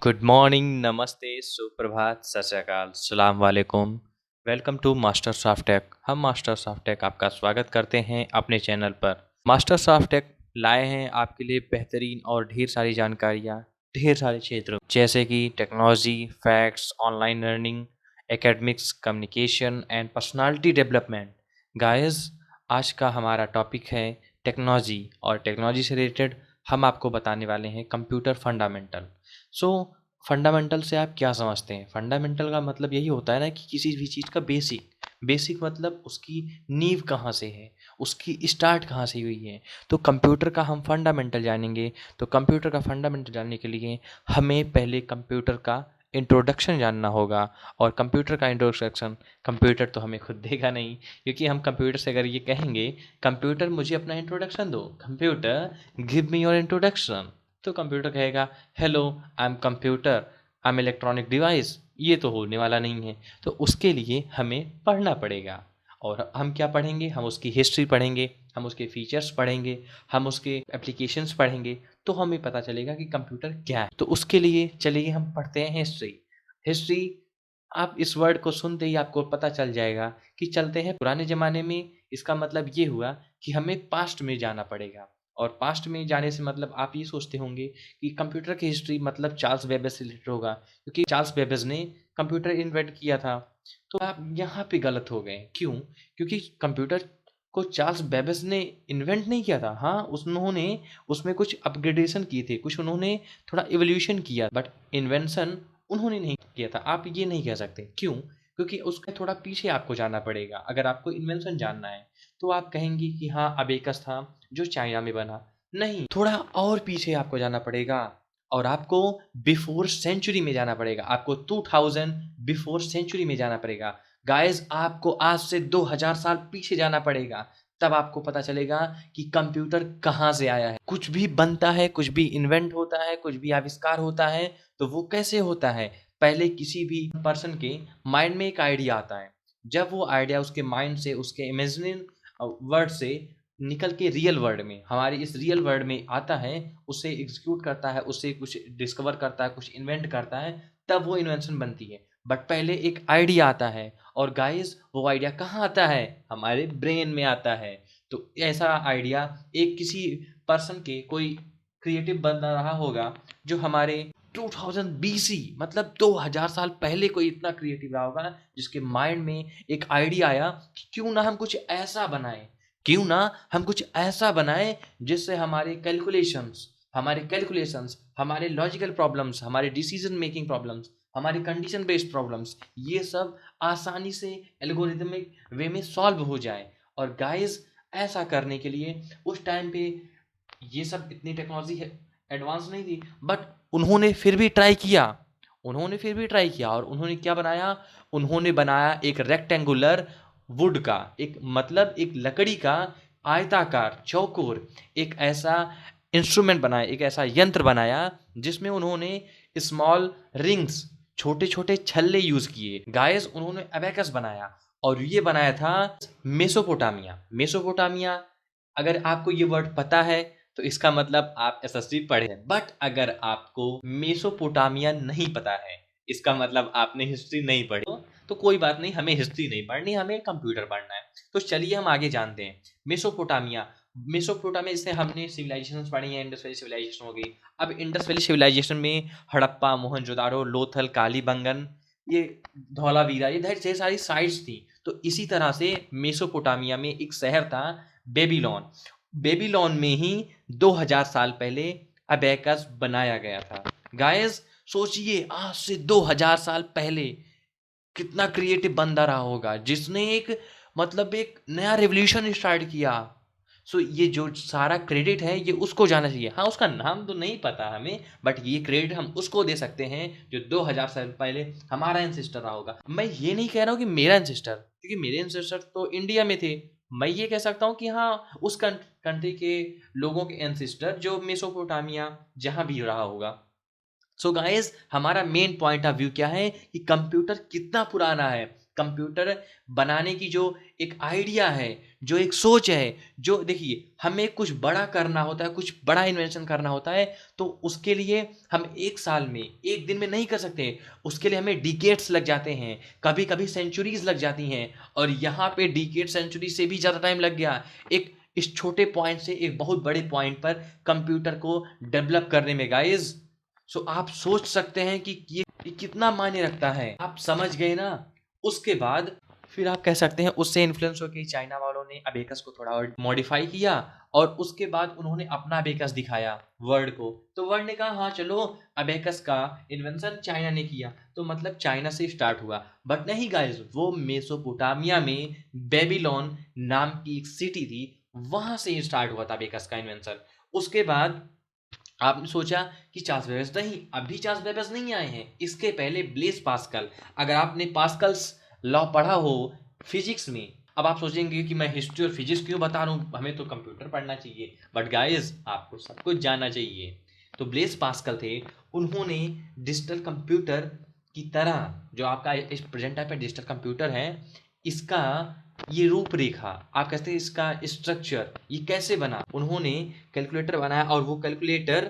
Good morning, नमस्ते, सुप्रभात, सत श्री अकाल, सलाम वालेकुम। Welcome to masters of tech. हम मास्टर्स ऑफ टेक आपका स्वागत करते हैं अपने चैनल पर। मास्टर्स ऑफ टेक लाए हैं आपके लिए बेहतरीन और ढेर सारी जानकारियाँ ढेर सारे क्षेत्रों जैसे कि technology, facts, online learning, academics, communication and personality development. Guys, आज का हमारा टॉपिक है टेक्नोलॉजी और टेक्नोलॉजी से रिलेटेड हम आपको बताने वाले हैं कंप्यूटर फंडामेंटल। सो फंडामेंटल से आप क्या समझते हैं? फंडामेंटल का मतलब यही होता है ना कि किसी भी चीज़ का बेसिक। बेसिक मतलब उसकी नींव कहाँ से है, उसकी स्टार्ट कहाँ से हुई है। तो कंप्यूटर का हम फंडामेंटल जानेंगे। तो कंप्यूटर का फंडामेंटल जानने के लिए हमें पहले कंप्यूटर का इंट्रोडक्शन जानना होगा। और कंप्यूटर का इंट्रोडक्शन कंप्यूटर तो हमें खुद देगा नहीं, क्योंकि हम कंप्यूटर से अगर ये कहेंगे कंप्यूटर मुझे अपना इंट्रोडक्शन दो, computer give me your introduction, तो कंप्यूटर कहेगा hello I am computer, I am electronic device. ये तो होने वाला नहीं है। तो उसके लिए हमें पढ़ना पड़ेगा। और हम क्या पढ़ेंगे? हम उसकी हिस्ट्री पढ़ेंगे, हम उसके फीचर्स पढ़ेंगे, हम उसके एप्लीकेशंस पढ़ेंगे, तो हमें पता चलेगा कि कंप्यूटर क्या है। तो उसके लिए चलिए हम पढ़ते हैं हिस्ट्री। हिस्ट्री, आप इस वर्ड को सुनते ही आपको पता चल जाएगा कि चलते हैं पुराने ज़माने में। इसका मतलब ये हुआ कि हमें पास्ट में जाना पड़ेगा। और पास्ट में जाने से मतलब आप ये सोचते होंगे कि कंप्यूटर की हिस्ट्री मतलब चार्ल्स बेबेज से रिलेटेड होगा, क्योंकि चार्ल्स बेबेज ने कंप्यूटर इन्वेंट किया था। तो आप यहाँ पे गलत हो गए। क्यों? क्योंकि कंप्यूटर को चार्ल्स बेबेज ने इन्वेंट नहीं किया था। हाँ, उन्होंने उसमें कुछ अपग्रेडेशन किए थे, कुछ उन्होंने थोड़ा इवोल्यूशन किया, बट इन्वेंशन उन्होंने नहीं किया था। आप ये नहीं कह सकते। क्यों? क्योंकि उसके थोड़ा पीछे आपको जाना पड़ेगा। अगर आपको इन्वेंशन जानना है तो आप कहेंगे कि हाँ, अबेकस था जो चाइना में बना। नहीं, थोड़ा और पीछे आपको जाना पड़ेगा और आपको बिफोर सेंचुरी में जाना पड़ेगा। आपको 2000 बिफोर सेंचुरी में जाना पड़ेगा। गाइस, आपको आज से 2000 साल पीछे जाना पड़ेगा। तब आपको पता चलेगा कि कंप्यूटर कहाँ से आया है। कुछ भी बनता है, कुछ भी इन्वेंट होता है, कुछ भी आविष्कार होता है, तो वो कैसे होता है? पहले किसी भी पर्सन के माइंड में एक आइडिया आता है। जब वो आइडिया उसके माइंड से, उसके इमेजिनरी वर्ड से निकल के रियल वर्ल्ड में, हमारे इस रियल वर्ल्ड में आता है, उसे एग्जीक्यूट करता है, उससे कुछ डिस्कवर करता है, कुछ इन्वेंट करता है, तब वो इन्वेंशन बनती है। बट पहले एक आइडिया आता है। और गाइस, वो आइडिया कहाँ आता है? हमारे ब्रेन में आता है। तो ऐसा आइडिया एक किसी पर्सन के, कोई क्रिएटिव बंदा रहा होगा जो हमारे 2000 बीसी मतलब 2000 साल पहले कोई इतना क्रिएटिव रहा होगा जिसके माइंड में एक आइडिया आया कि क्यों ना हम कुछ ऐसा बनाएं, क्यों ना हम कुछ ऐसा बनाएं जिससे हमारे कैलकुलेशंस, हमारे लॉजिकल प्रॉब्लम्स, हमारे डिसीजन मेकिंग प्रॉब्लम्स, हमारे कंडीशन बेस्ड प्रॉब्लम्स, ये सब आसानी से एल्गोरिदमिक वे में सॉल्व हो जाए। और गाइस, ऐसा करने के लिए उस टाइम पे ये सब इतनी टेक्नोलॉजी एडवांस नहीं थी, बट उन्होंने फिर भी ट्राई किया और उन्होंने क्या बनाया? उन्होंने बनाया एक रेक्टेंगुलर वुड का, एक मतलब एक लकड़ी का आयताकार चौकोर एक ऐसा इंस्ट्रूमेंट बनाया, एक ऐसा यंत्र बनाया जिसमें उन्होंने स्मॉल रिंग्स, छोटे छोटे छल्ले यूज किए। गाइस, उन्होंने अबेकस बनाया और ये बनाया था मेसोपोटामिया। अगर आपको ये वर्ड पता है तो इसका मतलब आप एसएससी पढ़े हैं। बट अगर आपको मेसोपोटामिया नहीं पता है, इसका मतलब आपने हिस्ट्री नहीं पढ़ी। तो कोई बात नहीं, हमें हिस्ट्री नहीं पढ़नी, हमें कंप्यूटर पढ़ना है। तो चलिए हम आगे जानते हैं। मेसोपोटामिया मेसोपोटामिया जैसे हमने सिविलाइजेशन पढ़ी है, इंडस वैली सिविलाइजेशन हो गई। अब इंडस वैली सिविलाइजेशन में हड़प्पा, मोहनजोदारो, लोथल, कालीबंगन, ये धौलावीरा, ये ढेर सारी साइट्स थी। तो इसी तरह से मेसोपोटामिया में एक शहर था बेबीलोन। बेबीलोन में ही 2000 साल पहले अबेकस बनाया गया था। गाइस, सोचिए आज से 2000 साल पहले कितना क्रिएटिव बंदा रहा होगा जिसने एक मतलब एक नया रेवोल्यूशन स्टार्ट किया। सो ये जो सारा क्रेडिट है ये उसको जाना चाहिए। हाँ, उसका नाम तो नहीं पता हमें, बट ये क्रेडिट हम उसको दे सकते हैं जो 2000 साल पहले हमारा एंसेस्टर रहा होगा। मैं ये नहीं कह रहा हूँ कि मेरा एंसेस्टर, क्योंकि मेरे एंसेस्टर तो इंडिया में थे। मैं ये कह सकता हूँ कि हाँ, उस कंट्री के लोगों के एंसेस्टर जो मेसोपोटामिया जहाँ भी रहा होगा। सो गाइस, हमारा मेन पॉइंट ऑफ व्यू क्या है कि कंप्यूटर कितना पुराना है। कंप्यूटर बनाने की जो एक आइडिया है, जो एक सोच है, जो देखिए हमें कुछ बड़ा करना होता है, कुछ बड़ा इन्वेंशन करना होता है, तो उसके लिए हम 1 साल में, 1 दिन में नहीं कर सकते। उसके लिए हमें डिकेड्स लग जाते हैं, कभी-कभी सेंचुरीज़ लग जाती हैं और यहाँ पे डिकेड सेंचुरी से भी ज़्यादा टाइम लग गया। एक इस छोटे पॉइंट से एक बहुत बड़े पॉइंट पर कंप्यूटर को डेवलप करने में गाइज़। सो आप सोच सकते हैं कि ये कितना मायने रखता है। आप समझ गए ना? उसके बाद फिर आप कह सकते हैं उससे इन्फ्लुएंस होके चाइना वालों ने अबेकस को थोड़ा और मॉडिफाई किया और उसके बाद उन्होंने अपना अबेकस दिखाया वर्ल्ड को। तो वर्ल्ड ने कहा हाँ चलो, अबेकस का इन्वेंशन चाइना ने किया तो मतलब चाइना से स्टार्ट हुआ। बट नहीं गाइस, वो मेसोपोटामिया में बेबीलोन नाम की एक सिटी थी, वहां से स्टार्ट हुआ था अबेकस का इन्वेंशन। उसके बाद आपने सोचा कि चार्ल्स बेबेज, नहीं अभी चार्ल्स बेबेज नहीं आए हैं, इसके पहले ब्लेस पास्कल। अगर आपने पास्कल्स लॉ पढ़ा हो फिजिक्स में, अब आप सोचेंगे कि मैं हिस्ट्री और फिजिक्स क्यों बता रहा हूँ, हमें तो कंप्यूटर पढ़ना चाहिए। बट गाइस आपको सब कुछ जानना चाहिए। तो ब्लेस पास्कल थे, उन्होंने डिजिटल कंप्यूटर की तरह जो आपका इस प्रेजेंट टाइप का डिजिटल कंप्यूटर है, इसका ये रूपरेखा, आप कहते हैं इसका स्ट्रक्चर, ये कैसे बना। उन्होंने कैलकुलेटर बनाया और वो कैलकुलेटर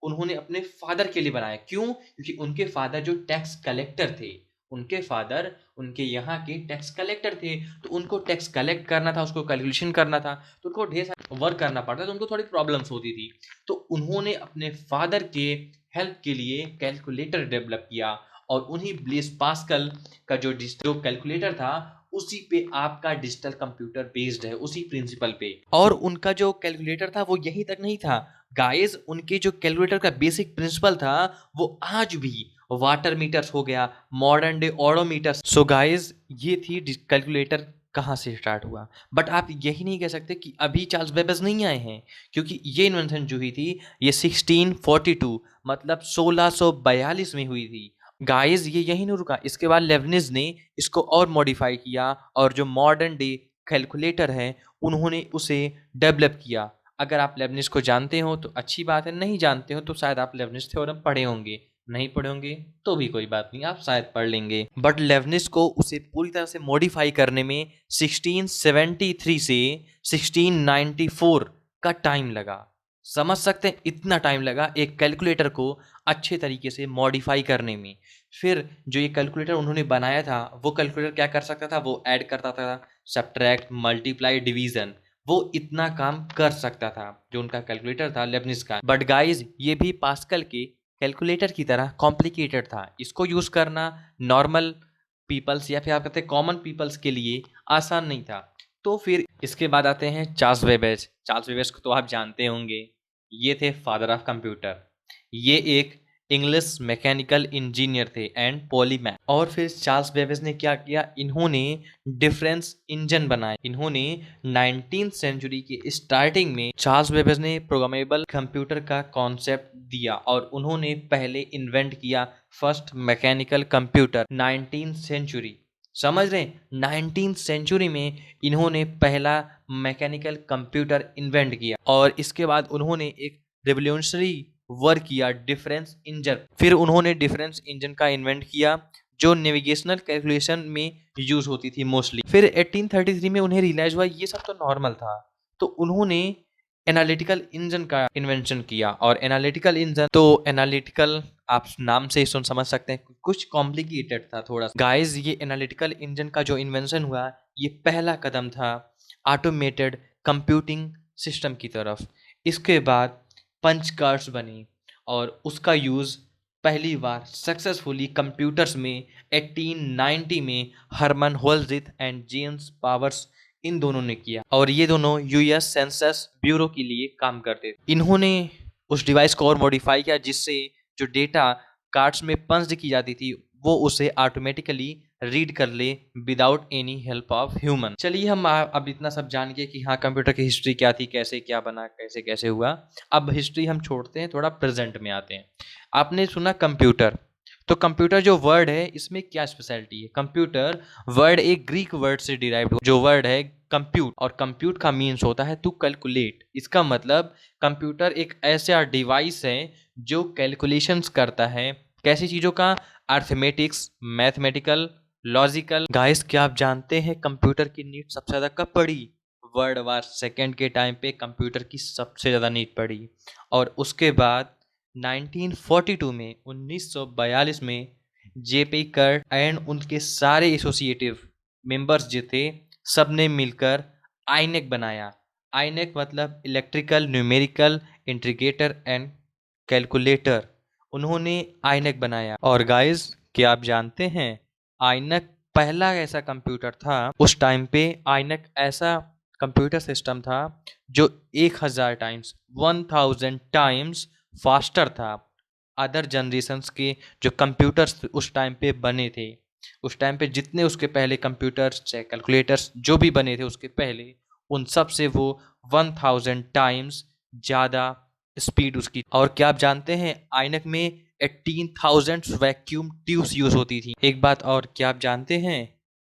उन्होंने अपने फादर के लिए बनाया। क्यों? क्योंकि उनके फादर जो टैक्स कलेक्टर थे, उनके फादर उनके यहाँ के टैक्स कलेक्टर थे, तो उनको टैक्स कलेक्ट करना था, उसको कैलकुलेशन करना था, तो उनको ढेर सारा वर्क करना पड़ता, तो उनको थोड़ी प्रॉब्लम्स होती थी। तो उन्होंने अपने फादर के हेल्प के लिए कैलकुलेटर डेवलप किया और उन्हीं ब्लेस पास्कल का जो कैलकुलेटर था, उसी पे आपका डिजिटल कंप्यूटर बेस्ड है, उसी प्रिंसिपल पे। और उनका जो कैलकुलेटर था वो यहीं तक नहीं था गाइस, उनके जो कैलकुलेटर का बेसिक प्रिंसिपल था वो आज भी वाटर मीटर्स हो गया, मॉडर्न डे ऑडोमीटर्स। सो गाइस ये थी कैलकुलेटर कहाँ से स्टार्ट हुआ। बट आप यही नहीं कह सकते कि अभी चार्ल्स बेबेज नहीं आए हैं, क्योंकि ये इन्वेंशन जो हुई थी ये 1642 मतलब 1642 में हुई थी। गाइस ये यही नहीं रुका, इसके बाद लेबनिज ने इसको और मॉडिफाई किया और जो मॉडर्न डे कैलकुलेटर है उन्होंने उसे डेवलप किया। अगर आप लेबनिज को जानते हो तो अच्छी बात है, नहीं जानते हो तो शायद आप लेबनिज थ्योरम पढ़े होंगे, नहीं पढ़े होंगे तो भी कोई बात नहीं, आप शायद पढ़ लेंगे। बट लेबनिज को उसे पूरी तरह से मॉडिफाई करने में 1673 से 1694 का टाइम लगा। समझ सकते हैं इतना टाइम लगा एक कैलकुलेटर को अच्छे तरीके से मॉडिफाई करने में। फिर जो ये कैलकुलेटर उन्होंने बनाया था, वो कैलकुलेटर क्या कर सकता था, वो ऐड करता था, सब्ट्रैक्ट, मल्टीप्लाई, डिवीजन, वो इतना काम कर सकता था जो उनका कैलकुलेटर था लेबनिज का। बट गाइज ये भी पास्कल के कैलकुलेटर की तरह कॉम्प्लिकेटेड था, इसको यूज करना नॉर्मल पीपल्स या फिर आप कहते हैं कॉमन पीपल्स के लिए आसान नहीं था। तो फिर इसके बाद आते हैं चार्ल्स बेबेज। चार्ल्स बेबेज को तो आप जानते होंगे, ये थे फादर ऑफ कंप्यूटर। ये एक इंग्लिश मैकेनिकल इंजीनियर थे एंड पॉलीमैथ। और फिर चार्ल्स बेबेज ने क्या किया, इन्होंने डिफरेंस इंजन बनाए। इन्होंने 19th सेंचुरी के स्टार्टिंग में चार्ल्स बेबेज ने प्रोग्रामेबल कंप्यूटर का कॉन्सेप्ट दिया और उन्होंने पहले इन्वेंट किया first mechanical computer 19th century. समझ रहे हैं, 19th सेंचुरी में इन्होंने पहला मैकेनिकल कंप्यूटर इन्वेंट किया और इसके बाद उन्होंने एक रेवोल्यूशनरी वर्क किया डिफरेंस इंजन। फिर उन्होंने डिफरेंस इंजन का इन्वेंट किया जो नेविगेशनल कैलकुलेशन में यूज होती थी मोस्टली। फिर 1833 में उन्हें रियलाइज हुआ ये सब तो नॉर्मल था, तो उन्होंने एनालिटिकल इंजन का इन्वेंशन किया। और एनालिटिकल इंजन तो एनालिटिकल आप नाम से ही सुन समझ सकते हैं, कुछ कॉम्प्लिकेटेड था थोड़ा सा। गाइस ये एनालिटिकल इंजन का जो इन्वेंशन हुआ, ये पहला कदम था ऑटोमेटेड कंप्यूटिंग सिस्टम की तरफ। इसके बाद पंच कार्ड्स बनी और उसका यूज़ पहली बार सक्सेसफुली कंप्यूटर्स में 1890 में हरमन होल्जिथ एंड जेम्स पावर्स, इन दोनों ने किया। और ये दोनों यूएस सेंसस ब्यूरो के लिए काम करते थे। इन्होंने उस डिवाइस को और मॉडिफाई किया जिससे जो डेटा कार्ड्स में पंच की जाती थी वो उसे ऑटोमेटिकली रीड कर ले without any help of human. चलिए हम अब इतना सब जान गए कि हाँ कंप्यूटर की हिस्ट्री क्या थी, कैसे क्या बना, कैसे कैसे हुआ। अब हिस्ट्री हम छोड़ते हैं, थोड़ा प्रेजेंट में आते हैं। आपने सुना कंप्यूटर, तो कंप्यूटर जो वर्ड है इसमें क्या स्पेशलिटी है। कंप्यूटर वर्ड एक ग्रीक वर्ड से डिराइव्ड हुआ जो वर्ड है कंप्यूट, और कंप्यूट का मीन्स होता है टू कैलकुलेट। इसका मतलब कंप्यूटर एक ऐसा डिवाइस है जो कैलकुलेशंस करता है, कैसी चीज़ों का, अर्थमेटिक्स, मैथमेटिकल लॉजिकल। गाइस क्या आप जानते हैं कंप्यूटर की नीड सबसे ज़्यादा कब पड़ी? वर्ल्ड वार सेकेंड के टाइम पे कंप्यूटर की सबसे ज़्यादा नीड पड़ी। और उसके बाद 1942 में 1942 में जेपी कर्ट एंड उनके सारे एसोसिएटिव मेंबर्स जो थे सब ने मिलकर आईनेक बनाया। आईनेक मतलब electrical numerical integrator and calculator. उन्होंने आईनेक बनाया। और गाइस क्या आप जानते हैं आईनेक पहला ऐसा कंप्यूटर था उस टाइम पे। आईनेक ऐसा कंप्यूटर सिस्टम था जो 1000 टाइम्स 1000 टाइम्स फास्टर था अदर जनरेशन्स के जो कंप्यूटर्स उस टाइम पे बने थे। उस टाइम पे जितने उसके पहले कंप्यूटर्स चाहे कैलकुलेटर्स जो भी बने थे उसके पहले, उन सब से वो 1000 टाइम्स ज़्यादा स्पीड उसकी। और क्या आप जानते हैं आईनेक में 18,000 वैक्यूम ट्यूब्स यूज होती थी। एक बात और क्या आप जानते हैं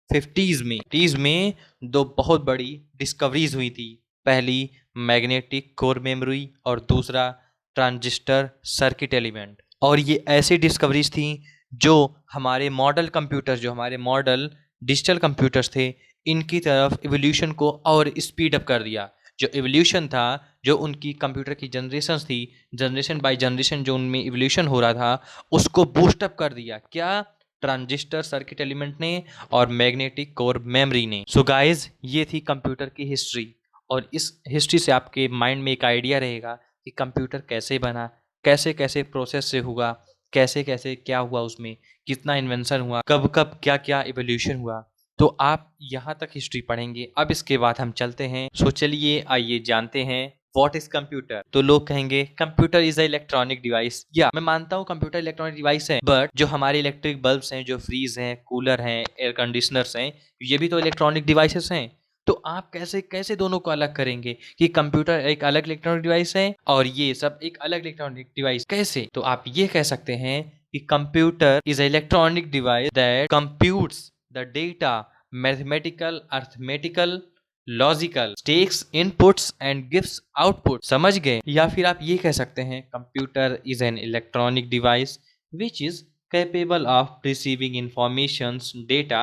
50s में दो बहुत बड़ी डिस्कवरीज हुई थी। पहली मैग्नेटिक कोर मेमोरी और दूसरा ट्रांजिस्टर सर्किट एलिमेंट। और ये ऐसी डिस्कवरीज थी जो हमारे मॉडल कंप्यूटर्स जो हमारे मॉडल डिजिटल कंप्यूटर्स थे इनकी तरफ इवोल्यूशन को और स्पीड अप कर दिया। जो इवोल्यूशन था जो उनकी कंप्यूटर की जनरेशन थी जनरेशन बाय जनरेशन जो उनमें इवोल्यूशन हो रहा था उसको बूस्ट अप कर दिया। क्या? ट्रांजिस्टर सर्किट एलिमेंट ने और मैग्नेटिक कोर मेमोरी ने। सो गाइस ये थी कंप्यूटर की हिस्ट्री। और इस हिस्ट्री से आपके माइंड में एक आइडिया रहेगा कि कंप्यूटर कैसे बना, कैसे कैसे प्रोसेस से हुआ, कैसे कैसे क्या हुआ, उसमें कितना इन्वेंशन हुआ, कब कब क्या क्या इवोल्यूशन हुआ। तो आप यहाँ तक हिस्ट्री पढ़ेंगे। अब इसके बाद हम चलते हैं। सो चलिए आइए जानते हैं व्हाट इज कंप्यूटर। तो लोग कहेंगे computer is a electronic device. या मैं मानता हूँ कंप्यूटर इलेक्ट्रॉनिक डिवाइस है, बट जो हमारे इलेक्ट्रिक बल्ब्स हैं, जो फ्रीज हैं, कूलर हैं, एयर कंडीशनर्स हैं, ये भी तो इलेक्ट्रॉनिक डिवाइसेस हैं। तो आप कैसे कैसे दोनों को अलग करेंगे कि कंप्यूटर एक अलग इलेक्ट्रॉनिक डिवाइस है और ये सब एक अलग इलेक्ट्रॉनिक डिवाइस? कैसे? तो आप ये कह सकते हैं कि computer is a electronic device that computes the data mathematical arithmetical logical takes inputs and gives output. समझ गए? या फिर आप ये कह सकते हैं computer is an electronic device which is capable of receiving informations data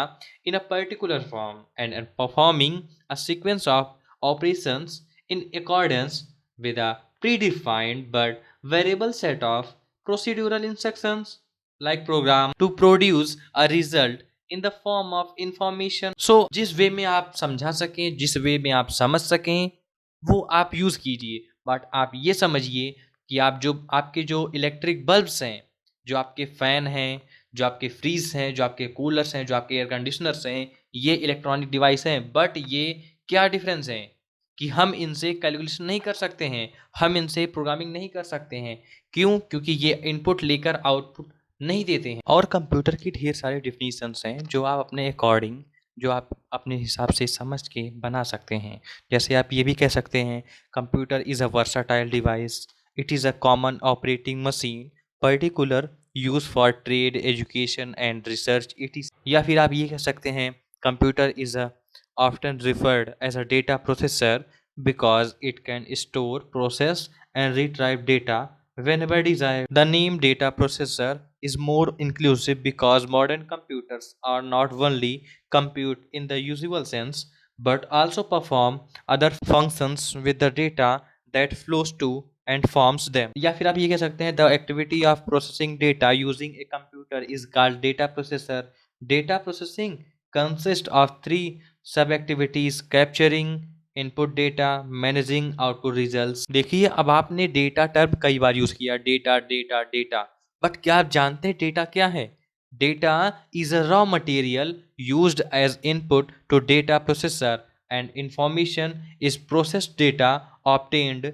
in a particular form and performing a sequence of operations in accordance with a predefined but variable set of procedural instructions like program to produce a result in the form of information. So जिस way में आप समझा सकें, जिस way में आप समझ सकें, वो आप यूज कीजिए। बट आप ये समझिए कि आप जो आपके जो इलेक्ट्रिक बल्ब्स हैं, जो आपके फैन हैं, जो आपके फ्रीज हैं, जो आपके कूलर्स हैं, जो आपके एयर कंडीशनर्स हैं, ये इलेक्ट्रॉनिक डिवाइस हैं। बट ये क्या डिफरेंस है कि हम इनसे कैलकुलेशन नहीं कर सकते हैं, हम इनसे प्रोग्रामिंग नहीं कर सकते हैं। क्यों? क्योंकि ये इनपुट लेकर आउटपुट नहीं देते हैं। और कंप्यूटर की ढेर सारे डिफिनीशंस हैं जो आप अपने अकॉर्डिंग, जो आप अपने हिसाब से समझ के बना सकते हैं। जैसे आप ये भी कह सकते हैं computer is a versatile device, it is a common operating machine particular use for trade education and research it is. या फिर आप ये कह सकते हैं computer is a often referred as a data processor because it can store, process, and retrieve data whenever desired. The name data processor is more inclusive because modern computers are not only compute in the usual sense but also perform other functions with the data that flows to and forms them. या फिर आप ये कह सकते हैं the activity of processing data using a computer is called data processor. Data processing consists of three sub activities: capturing input data, managing output results. देखिए अब आपने डेटा टर्म कई बार यूज किया, डेटा डेटा डेटा, बट क्या आप जानते हैं डेटा क्या है? Data is a raw material used as input to data processor and information is processed data obtained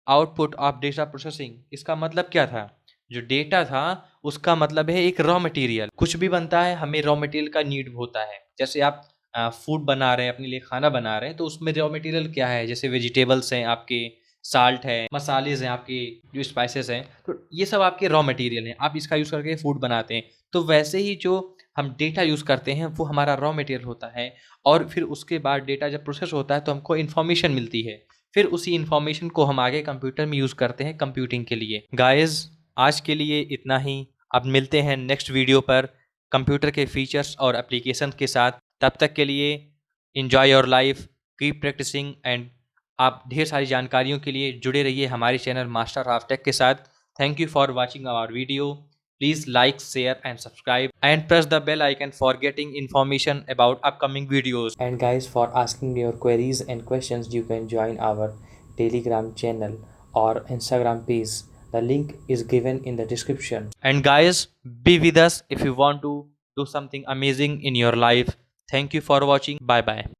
output of data processing. इसका मतलब क्या था? जो डेटा था उसका मतलब है एक रॉ मटेरियल। कुछ भी बनता है हमें रॉ मटेरियल का नीड होता है। जैसे आप फूड बना रहे हैं, अपने लिए खाना बना रहे हैं, तो उसमें रॉ मटेरियल क्या है? जैसे वेजिटेबल्स हैं आपके, साल्ट है, मसालेज हैं आपके, जो स्पाइसेस हैं, तो ये सब आपके रॉ मटेरियल हैं। आप इसका यूज़ करके फूड बनाते हैं। तो वैसे ही जो हम डेटा यूज़ करते हैं वो हमारा रॉ मटेरियल होता है। और फिर उसके बाद डेटा जब प्रोसेस होता है तो हमको इन्फॉर्मेशन मिलती है। फिर उसी इन्फॉर्मेशन को हम आगे कंप्यूटर में यूज़ करते हैं कंप्यूटिंग के लिए। गाइस आज के लिए इतना ही। अब मिलते हैं नेक्स्ट वीडियो पर। कंप्यूटर के फीचर्स और एप्लीकेशन के साथ। तब तक के लिए enjoy your life, keep practicing and आप ढेर सारी जानकारियों के लिए जुड़े रहिए हमारे चैनल मास्टर ऑफ टेक के साथ। Thank you for watching our video. Please like, share and subscribe and press the bell icon for getting information about upcoming videos. And guys, for asking your queries and questions, you can join our Telegram channel or Instagram page. The link is given in the description. And guys, be with us if you want to do something amazing in your life. Thank you for watching. Bye bye.